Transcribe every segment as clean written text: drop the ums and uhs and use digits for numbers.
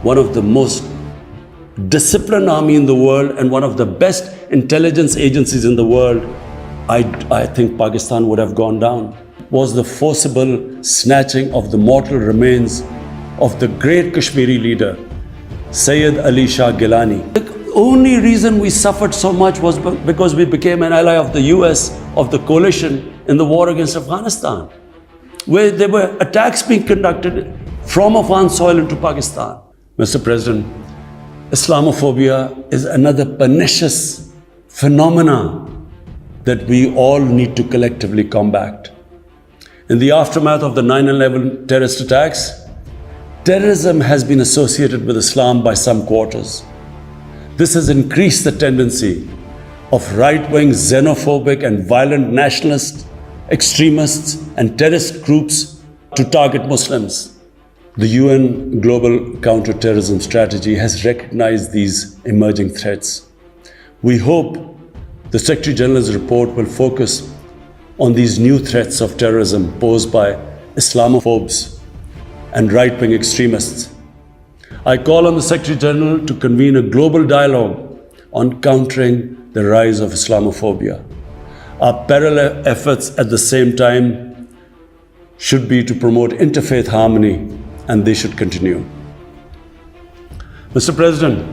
one of the most disciplined army in the world and one of the best intelligence agencies in the world, I think Pakistan would have gone down. Was the forcible snatching of the mortal remains of the great Kashmiri leader, Sayyid Ali Shah Gilani. The only reason we suffered so much was because we became an ally of the US, of the coalition in the war against Afghanistan, where there were attacks being conducted from Afghan soil into Pakistan. Mr. President, Islamophobia is another pernicious phenomena that we all need to collectively combat. In the aftermath of the 9/11 terrorist attacks, terrorism has been associated with Islam by some quarters. This has increased the tendency of right-wing, xenophobic and violent nationalists, extremists and terrorist groups to target Muslims. The UN Global Counter-Terrorism Strategy has recognized these emerging threats. We hope the Secretary General's report will focus on these new threats of terrorism posed by Islamophobes and right-wing extremists. I call on the Secretary General to convene a global dialogue on countering the rise of Islamophobia. Our parallel efforts at the same time should be to promote interfaith harmony, and they should continue. Mr. President,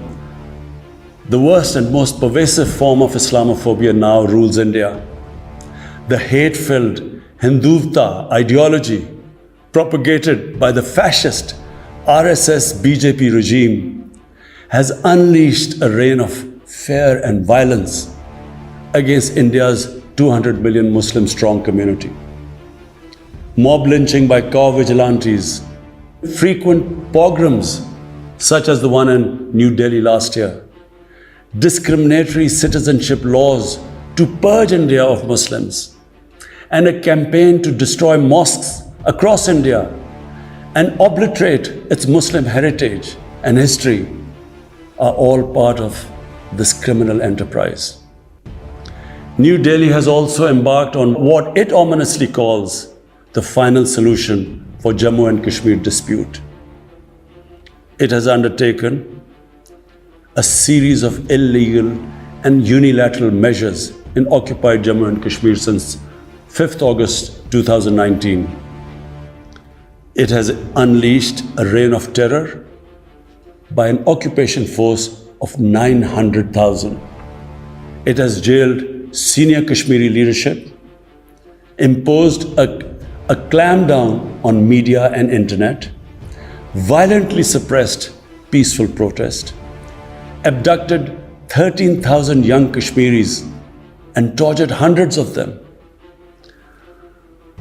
the worst and most pervasive form of Islamophobia now rules India. The hate-filled Hindutva ideology propagated by the fascist RSS BJP regime has unleashed a reign of fear and violence against India's 200 million Muslim strong community. Mob lynching by cow vigilantes, frequent pogroms such as the one in New Delhi last year, discriminatory citizenship laws to purge India of Muslims, and a campaign to destroy mosques across India and obliterate its Muslim heritage and history are all part of this criminal enterprise. New Delhi has also embarked on what it ominously calls the final solution for Jammu and Kashmir dispute. It has undertaken a series of illegal and unilateral measures in occupied Jammu and Kashmir since 5th August 2019. It has unleashed a reign of terror by an occupation force of 900,000. It has jailed senior Kashmiri leadership, imposed a clampdown on media and internet, violently suppressed peaceful protest, abducted 13,000 young Kashmiris and tortured hundreds of them.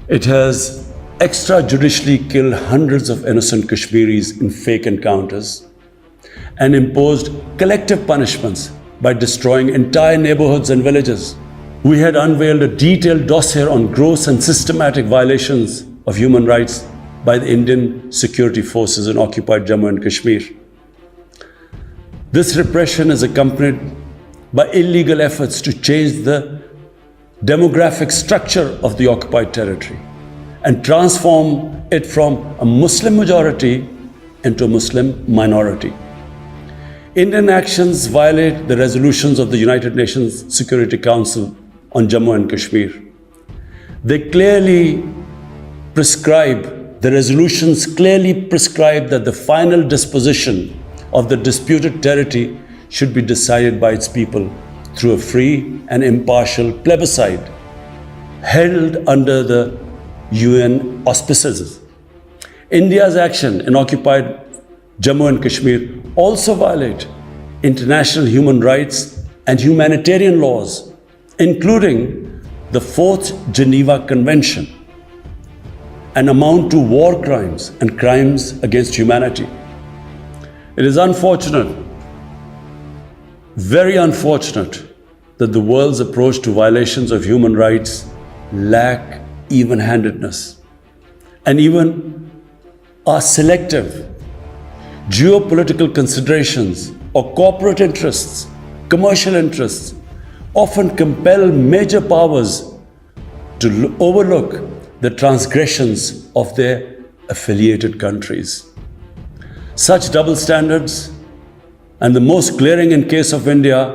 It has extrajudicially killed hundreds of innocent Kashmiris in fake encounters and imposed collective punishments by destroying entire neighborhoods and villages. We had unveiled a detailed dossier on gross and systematic violations of human rights by the Indian security forces in occupied Jammu and Kashmir. This repression is accompanied by illegal efforts to change the demographic structure of the occupied territory and transform it from a Muslim majority into a Muslim minority. Indian actions violate the resolutions of the United Nations Security Council on Jammu and Kashmir. The resolutions clearly prescribe that the final disposition of the disputed territory should be decided by its people through a free and impartial plebiscite held under the UN auspices. India's action in occupied Jammu and Kashmir also violate international human rights and humanitarian laws, including the 4th Geneva Convention, and amount to war crimes and crimes against humanity. It is unfortunate, very unfortunate, that the world's approach to violations of human rights lack even-handedness and even are selective. Geopolitical considerations or corporate interests, commercial interests, often compel major powers to overlook the transgressions of their affiliated countries. Such double standards, and the most glaring in case of India,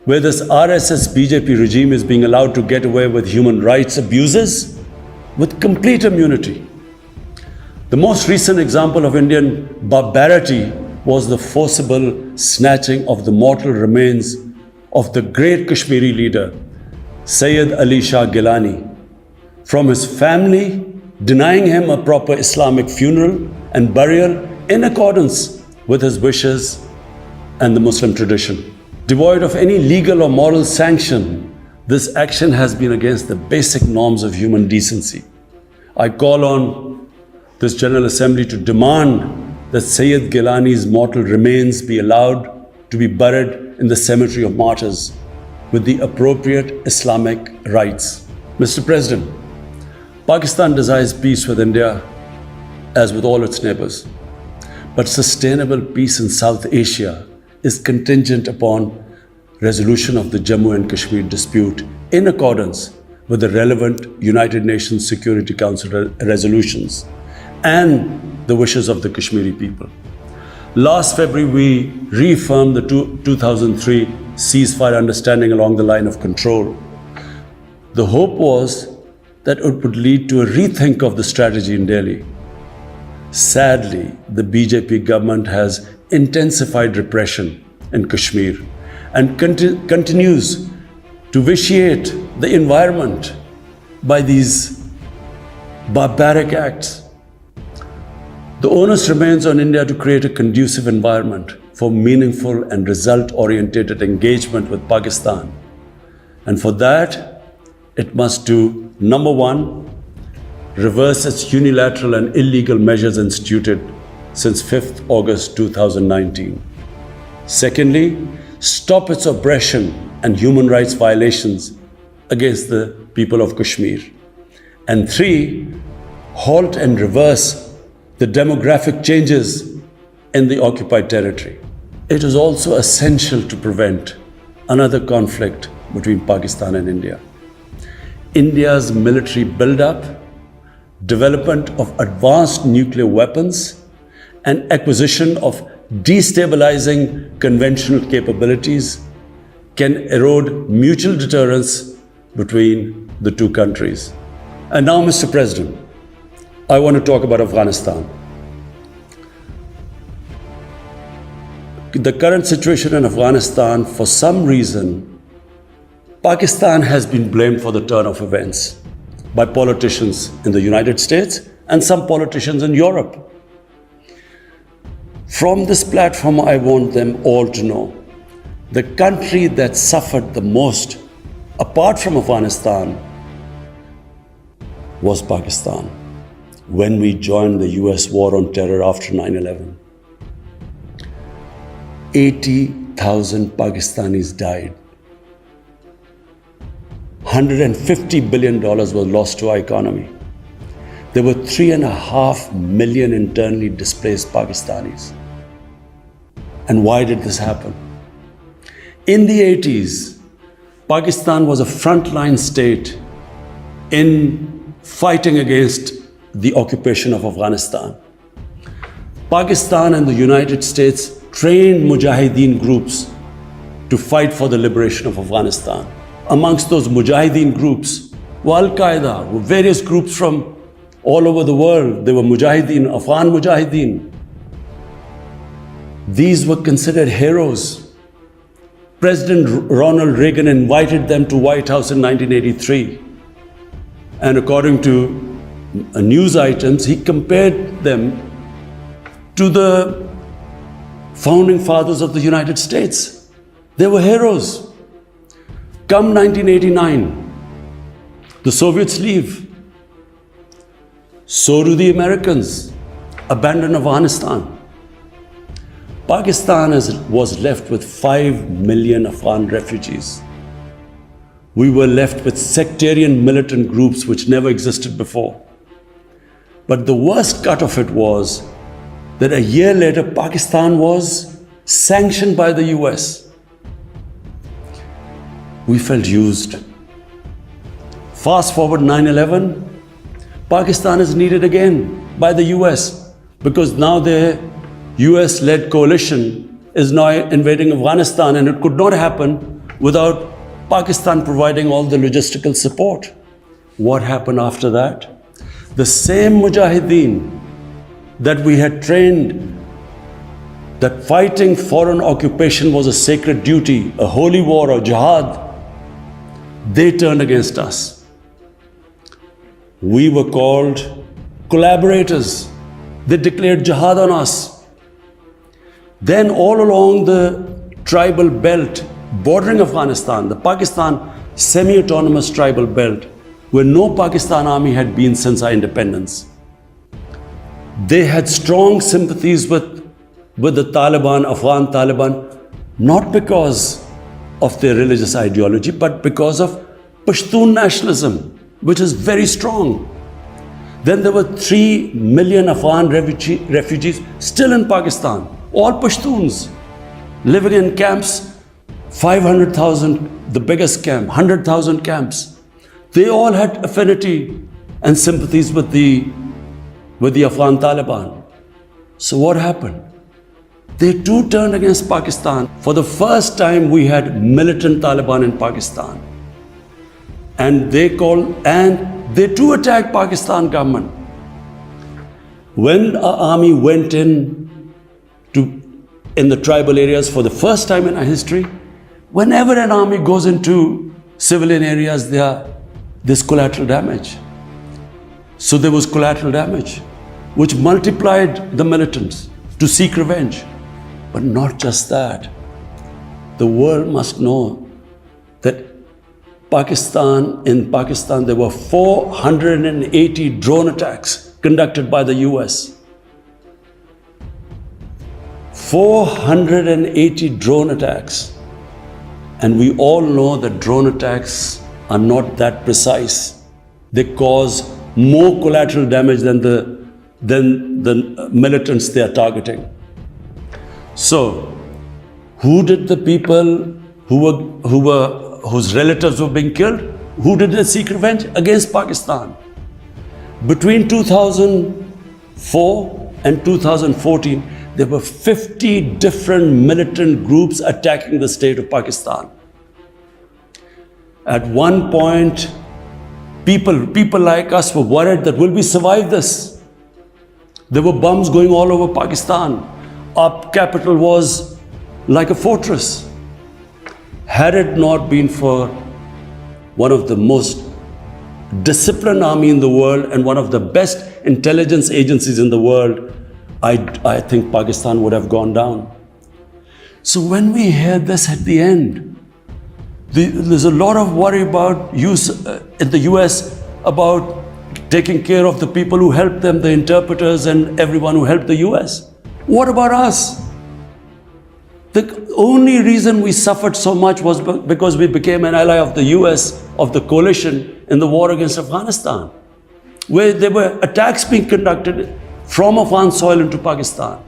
where this RSS BJP regime is being allowed to get away with human rights abuses with complete immunity. The most recent example of Indian barbarity was the forcible snatching of the mortal remains of the great Kashmiri leader, Sayyid Ali Shah Gilani, from his family, denying him a proper Islamic funeral and burial in accordance with his wishes and the Muslim tradition. Devoid of any legal or moral sanction, this action has been against the basic norms of human decency. I call on this General Assembly to demand that Sayyid Gilani's mortal remains be allowed to be buried in the cemetery of martyrs with the appropriate Islamic rites. Mr. President, Pakistan desires peace with India as with all its neighbors. But sustainable peace in South Asia is contingent upon resolution of the Jammu and Kashmir dispute in accordance with the relevant United Nations Security Council resolutions and the wishes of the Kashmiri people. Last February, we reaffirmed the 2003 ceasefire understanding along the line of control. The hope was that it would lead to a rethink of the strategy in Delhi. Sadly, the BJP government has intensified repression in Kashmir and continues to vitiate the environment by these barbaric acts. The onus remains on India to create a conducive environment for meaningful and result-oriented engagement with Pakistan. And for that, it must do, number one, reverse its unilateral and illegal measures instituted since 5th August 2019. Secondly, stop its oppression and human rights violations against the people of Kashmir. And three, halt and reverse the demographic changes in the occupied territory. It is also essential to prevent another conflict between Pakistan and India. India's military buildup, development of advanced nuclear weapons, and acquisition of destabilizing conventional capabilities can erode mutual deterrence between the two countries. And now, Mr. President, I want to talk about Afghanistan. The current situation in Afghanistan, for some reason, Pakistan has been blamed for the turn of events by politicians in the United States and some politicians in Europe. From this platform, I want them all to know the country that suffered the most, apart from Afghanistan, was Pakistan when we joined the US war on terror after 9/11. 80,000 Pakistanis died. $150 billion was lost to our economy. There were 3.5 million internally displaced Pakistanis. And why did this happen? In the 80s, Pakistan was a frontline state in fighting against the occupation of Afghanistan. Pakistan and the United States trained mujahideen groups to fight for the liberation of Afghanistan. Amongst those mujahideen groups were Al-Qaeda, were various groups from all over the world. They were mujahideen, Afghan mujahideen. These were considered heroes. President Ronald Reagan invited them to White House in 1983. And according to news items, he compared them to the founding fathers of the United States. They were heroes. Come 1989, the Soviets leave. So do the Americans, abandon Afghanistan. Pakistan was left with 5 million Afghan refugees. We were left with sectarian militant groups which never existed before. But the worst cut of it was that a year later, Pakistan was sanctioned by the US. We felt used. Fast forward 9/11, Pakistan is needed again by the US because now they US-led coalition is now invading Afghanistan, and it could not happen without Pakistan providing all the logistical support. What happened after that? The same mujahideen that we had trained that fighting foreign occupation was a sacred duty, a holy war or jihad, they turned against us. We were called collaborators. They declared jihad on us. Then all along the tribal belt bordering Afghanistan, the Pakistan semi-autonomous tribal belt, where no Pakistan army had been since our independence, they had strong sympathies with the Taliban, Afghan Taliban, not because of their religious ideology, but because of Pashtun nationalism, which is very strong. Then there were 3 million Afghan refugees still in Pakistan, all Pashtuns, living in camps, 500,000, the biggest camp, 100,000 camps. They all had affinity and sympathies with the Afghan Taliban. So what happened? They too turned against Pakistan. For the first time, we had militant Taliban in Pakistan. And they too attacked Pakistan government. When our army went in the tribal areas for the first time in our history, whenever an army goes into civilian areas, there's collateral damage. So there was collateral damage, which multiplied the militants to seek revenge. But not just that. The world must know that in Pakistan, there were 480 drone attacks conducted by the US. 480 drone attacks. And we all know that drone attacks are not that precise. They cause more collateral damage than the militants they are targeting. So, who did the people whose relatives were being killed? Who did they seek revenge? Against Pakistan. Between 2004 and 2014, there were 50 different militant groups attacking the state of Pakistan. At one point, people like us were worried that will we survive this? There were bombs going all over Pakistan. Our capital was like a fortress. Had it not been for one of the most disciplined army in the world and one of the best intelligence agencies in the world, I think Pakistan would have gone down. So when we hear this at the end, there's a lot of worry about in the US about taking care of the people who helped them, the interpreters and everyone who helped the US. What about us? The only reason we suffered so much was because we became an ally of the US, of the coalition in the war against Afghanistan, where there were attacks being conducted from Afghan soil into Pakistan.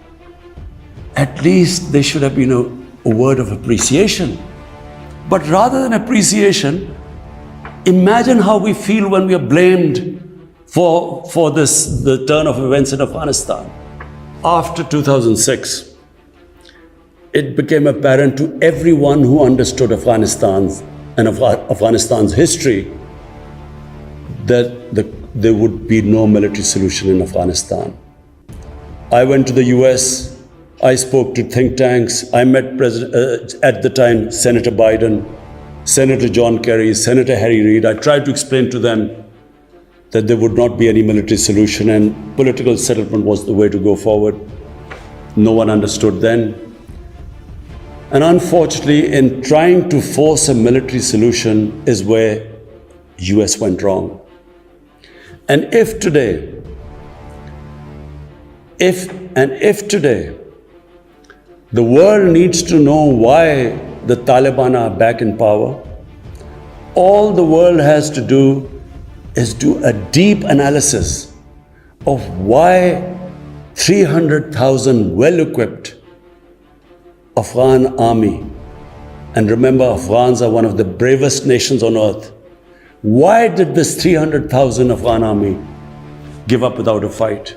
At least there should have been a word of appreciation. But rather than appreciation, imagine how we feel when we are blamed for the turn of events in Afghanistan. After 2006, it became apparent to everyone who understood Afghanistan's history that there would be no military solution in Afghanistan. I went to the US, I spoke to think tanks, I met at the time Senator Biden, Senator John Kerry, Senator Harry Reid. I tried to explain to them that there would not be any military solution and political settlement was the way to go forward. No one understood then. And unfortunately, in trying to force a military solution is where US went wrong. And if today, the world needs to know why the Taliban are back in power, all the world has to do is do a deep analysis of why 300,000 well-equipped Afghan army, and remember, Afghans are one of the bravest nations on earth. Why did this 300,000 Afghan army give up without a fight?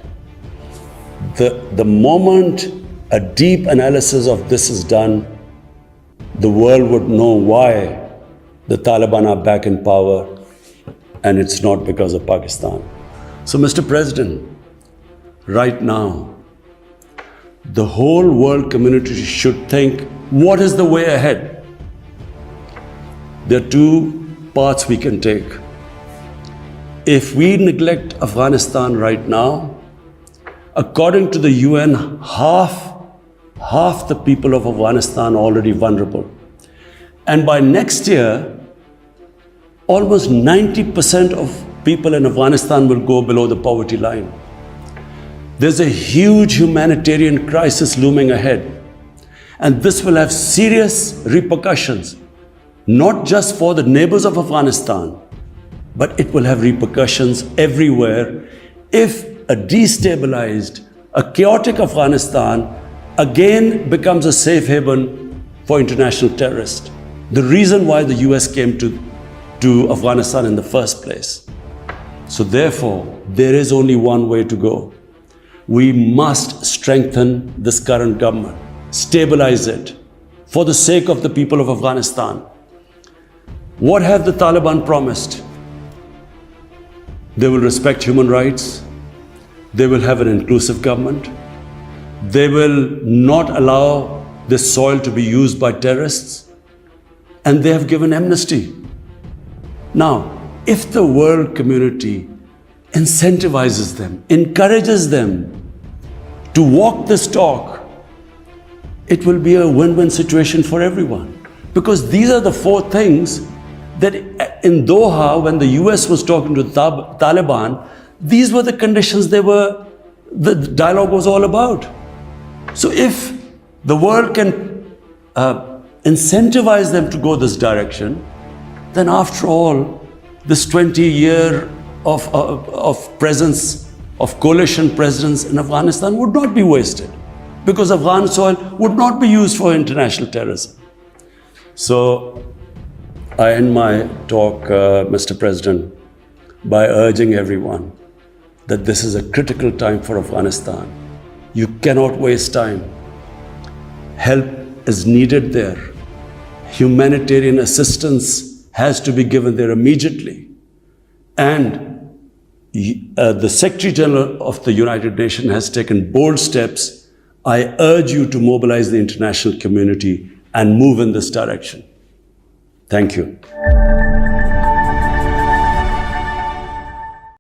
The moment a deep analysis of this is done, the world would know why the Taliban are back in power, and it's not because of Pakistan. So, Mr. President, right now, the whole world community should think, what is the way ahead? There are two paths we can take. If we neglect Afghanistan right now, according to the UN, half the people of Afghanistan are already vulnerable. And by next year, almost 90% of people in Afghanistan will go below the poverty line. There's a huge humanitarian crisis looming ahead. And this will have serious repercussions, not just for the neighbors of Afghanistan, but it will have repercussions everywhere if a destabilized, a chaotic Afghanistan again becomes a safe haven for international terrorists. The reason why the US came to Afghanistan in the first place. So therefore, there is only one way to go. We must strengthen this current government, stabilize it for the sake of the people of Afghanistan. What have the Taliban promised? They will respect human rights. They will have an inclusive government. They will not allow this soil to be used by terrorists. And they have given amnesty. Now, if the world community incentivizes them, encourages them to walk this talk, it will be a win-win situation for everyone. Because these are the four things that in Doha, when the US was talking to the Taliban, these were the conditions the dialogue was all about. So if the world can incentivize them to go this direction, then after all, this 20-year of presence, of coalition presence in Afghanistan would not be wasted, because Afghan soil would not be used for international terrorism. So I end my talk, Mr. President, by urging everyone that this is a critical time for Afghanistan. You cannot waste time. Help is needed there. Humanitarian assistance has to be given there immediately. And the Secretary General of the United Nations has taken bold steps. I urge you to mobilize the international community and move in this direction. Thank you.